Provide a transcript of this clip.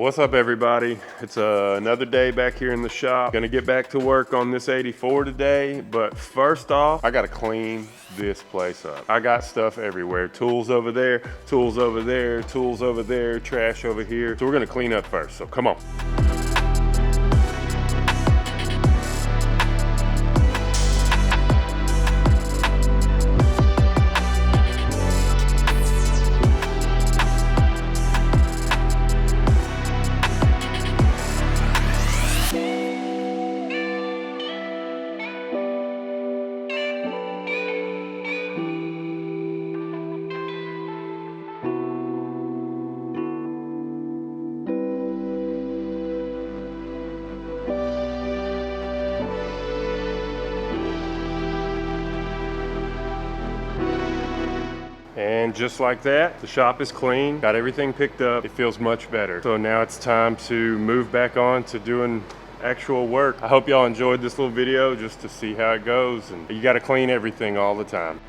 What's up, everybody? It's another day back here in the shop. Gonna get back to work on this 84 today, but first off, I gotta clean this place up. I got stuff everywhere. Tools over there, tools over there, tools over there, trash over here. So we're gonna clean up first, so come on. And just like that, the shop is clean, got everything picked up. It feels much better. So now it's time to move back on to doing actual work. I hope y'all enjoyed this little video just to see how it goes. And you got to clean everything all the time.